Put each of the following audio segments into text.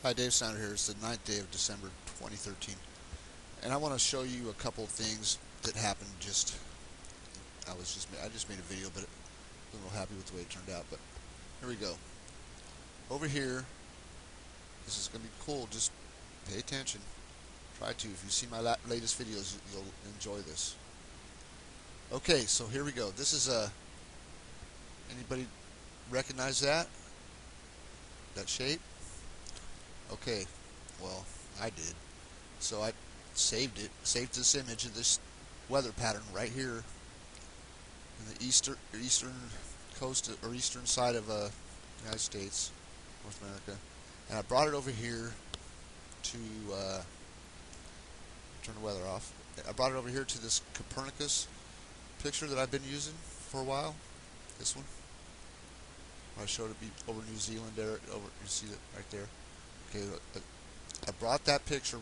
Hi, Dave Snyder here. It's the 9th day of December 2013, and I want to show you a couple of things that happened. I just made a video, but I'm a little happy with the way it turned out. But here we go. Over here, this is going to be cool. Just pay attention. Try to. If you see my latest videos, you'll enjoy this. Okay, so here we go. This is anybody recognize that shape? Okay, well, I did. So I saved this image of this weather pattern right here in the eastern coast or eastern side of United States, North America, and I brought it over here to turn the weather off. I brought it over here to this Copernicus picture that I've been using for a while. This one, I showed it over New Zealand there. You see it right there. Okay, I brought that picture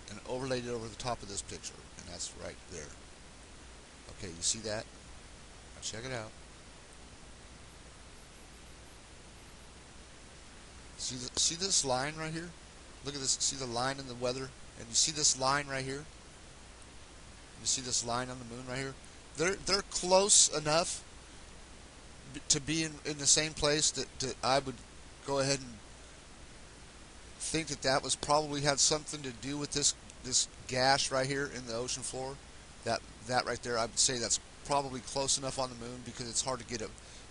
and overlaid it over the top of this picture, and that's right there. Okay, you see that? Now check it out. See this line right here? Look at this. See the line in the weather? And you see this line right here? You see this line on the moon right here? They're close enough to be in the same place that I would go ahead and think that was probably had something to do with this gash right here in the ocean floor. That right there, I would say that's probably close enough on the moon because it's hard to get a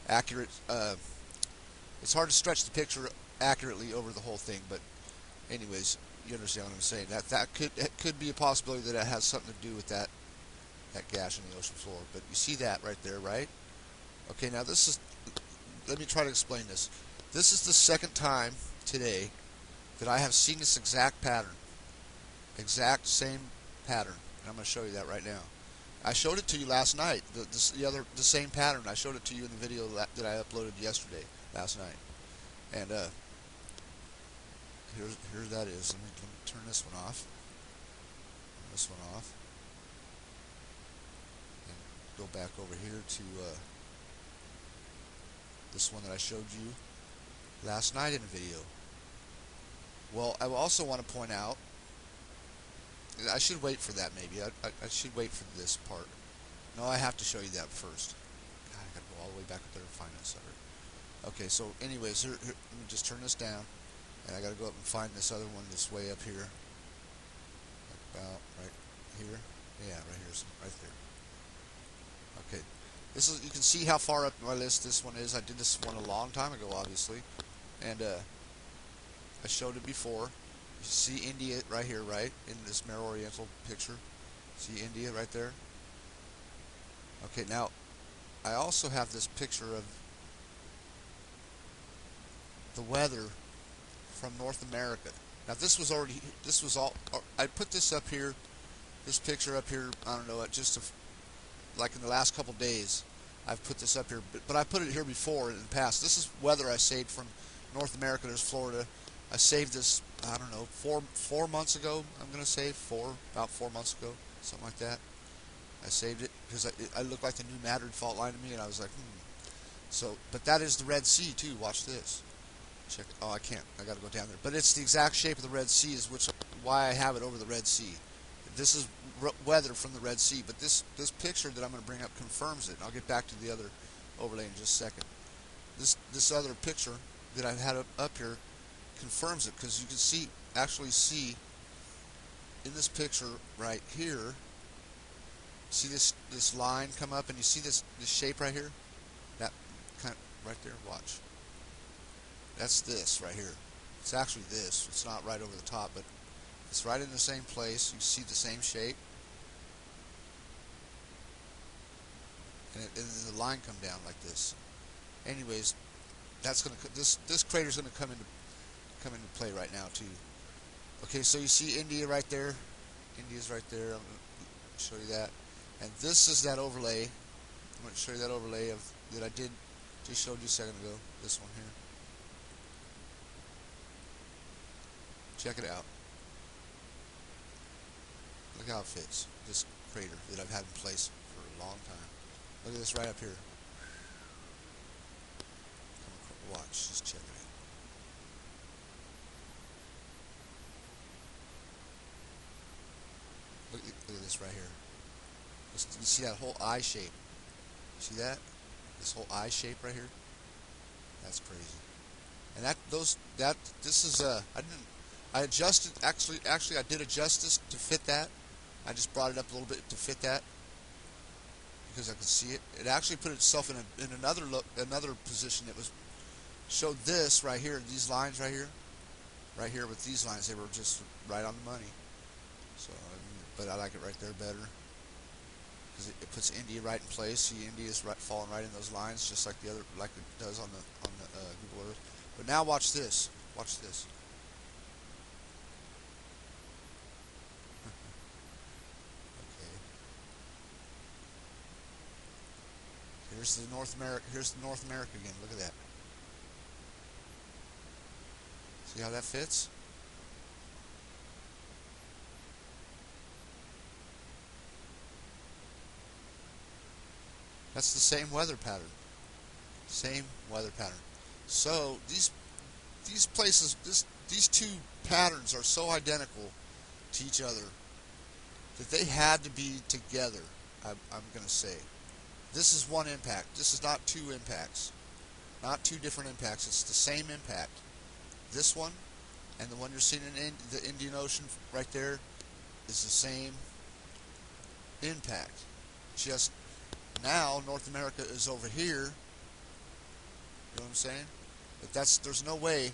accurate. It's hard to stretch the picture accurately over the whole thing. But anyways, you understand what I'm saying. It could be a possibility that it has something to do with that gash in the ocean floor. But you see that right there, right? Okay, now let me try to explain this. This is the second time today that I have seen this exact pattern. Exact same pattern. And I'm going to show you that right now. I showed it to you last night. The same pattern. I showed it to you in the video that I uploaded last night. And here that is. Let me turn this one off. Turn this one off. And go back over here to this one that I showed you last night in a video. Well, I also want to point out, I should wait for that maybe. I should wait for this part. No, I have to show you that first. God, I gotta go all the way back up there and find that sucker. Okay, so anyways, let me just turn this down, and I gotta go up and find this other one that's way up here. About right here. Yeah, right here, right there. Okay, you can see how far up my list this one is. I did this one a long time ago, obviously, and I showed it before. You see India right here, right? In this Mare Oriental picture. See India right there? Okay, now, I also have this picture of the weather from North America. Now, this was all, I put this up here, this picture up here, I don't know, like in the last couple days, I've put this up here, but I put it here before in the past. This is weather I saved from North America. There's Florida. I saved this, I don't know, four months ago. I'm gonna say about 4 months ago, something like that. I saved it because I looked like the new Madrid fault line to me, and I was like, So, but that is the Red Sea too. Watch this. Check it. Oh, I can't. I got to go down there. But it's the exact shape of the Red Sea, why I have it over the Red Sea. This is weather from the Red Sea, but this picture that I'm going to bring up confirms it. And I'll get back to the other overlay in just a second. This other picture that I've had up here confirms it because you can actually see in this picture right here. See this line come up, and you see this shape right here. That kind of right there. Watch. That's this right here. It's actually this. It's not right over the top, but it's right in the same place. You see the same shape, and the line come down like this. Anyways, this crater's gonna come into play right now too. Okay, so you see India right there. India's right there. I'm gonna show you that, and this is that overlay. I'm gonna show you that overlay that I just showed you a second ago. This one here. Check it out. Look how it fits. This crater that I've had in place for a long time. Look at this right up here. Watch. Just check it out. this right here. You see that whole eye shape? See that? This whole eye shape right here? That's crazy. And this is I adjusted, actually I did adjust this to fit that. I just brought it up a little bit to fit that because I could see it. It actually put itself in another position. It was showed this right here, these lines right here with these lines. They were just right on the money. So, but I like it right there better because it puts India right in place. See, India's falling right in those lines, just like the other, like it does on the Google Earth. But now watch this. Watch this. Okay. Here's the North America. Here's the North America again. Look at that. See how that fits? That's the same weather pattern. Same weather pattern. So these places, these two patterns are so identical to each other that they had to be together. I'm going to say this is one impact. This is not two impacts, not two different impacts. It's the same impact. This one and the one you're seeing in the Indian Ocean right there is the same impact. Just now North America is over here. You know what I'm saying? But there's no way,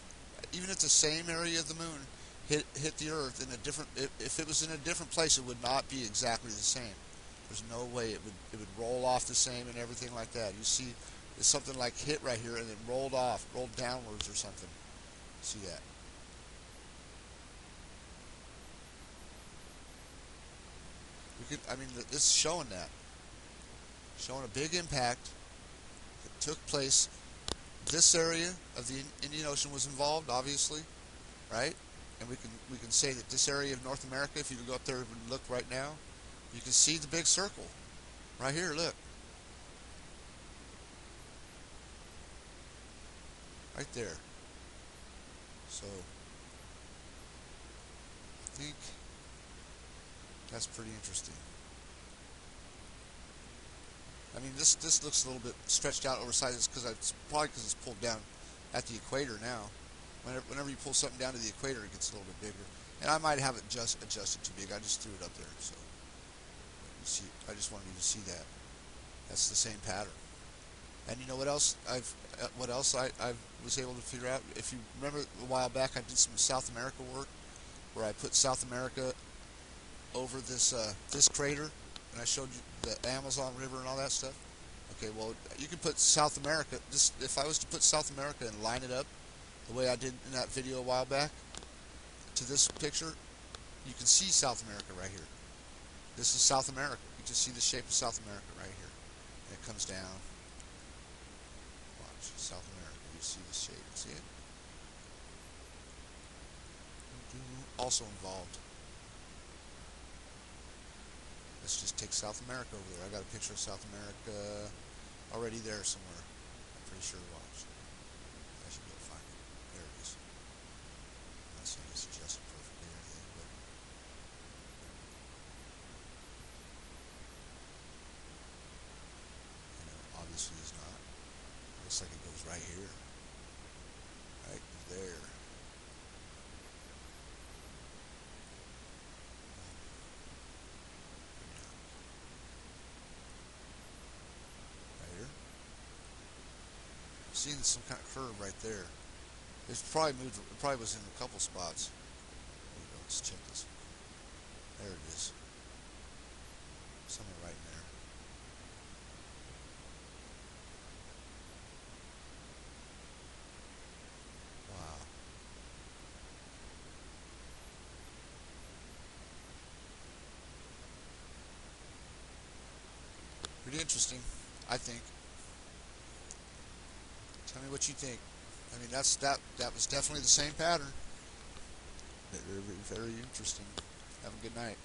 even if the same area of the moon hit the Earth in a different, if it was in a different place, it would not be exactly the same. There's no way it would roll off the same and everything like that. You see, it's something like hit right here and then rolled downwards or something. See that? I mean, this is showing that, showing a big impact that took place. This area of the Indian Ocean was involved, obviously, right? And we can say that this area of North America, if you go up there and look right now, you can see the big circle right here. Look, right there. So I think that's pretty interesting. I mean, this looks a little bit stretched out, oversized. It's probably because it's pulled down at the equator now. Whenever you pull something down to the equator, it gets a little bit bigger. And I might have it just adjusted too big. I just threw it up there, so you see. I just wanted you to see that. That's the same pattern. And you know what else I was able to figure out? If you remember a while back, I did some South America work where I put South America over this crater, and I showed you the Amazon River and all that stuff. Okay, well, you can put South America. If I was to put South America and line it up the way I did in that video a while back to this picture, you can see South America right here. This is South America. You can see the shape of South America right here. And it comes down. Watch, South America. You see the shape. See it? Also involved. Let's just take South America over there. I got a picture of South America already there somewhere. I'm pretty sure. Watch. I should be able to find it. There it is. I'm not saying it's adjusted perfectly or anything, but obviously it's not. It looks like it goes right here. Right there. Seeing some kind of curve right there. It's probably moved. It probably was in a couple spots. There we go. Let's check this. There it is. Somewhere right in there. Wow. Pretty interesting, I think. Tell me what you think. I mean, that was definitely the same pattern. Very, very interesting. Have a good night.